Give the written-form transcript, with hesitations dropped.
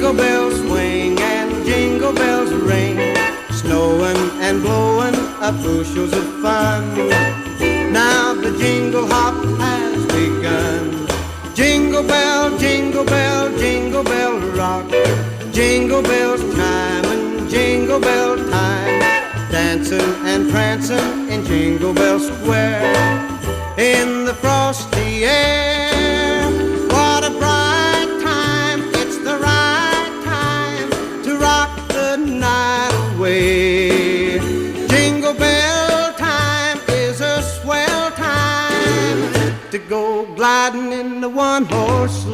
Jingle bells swing and jingle bells ring, snowing and blowing up bushels of fun. Now the jingle hop has begun. Jingle bell, jingle bell, jingle bell rock, jingle bells chiming, jingle bell time, dancing and prancing in Jingle Bell Square. In the frosty air, what a bright time, it's the right time to rock the night away. Jingle bell time is a swell time to go gliding in the one-horse sleigh.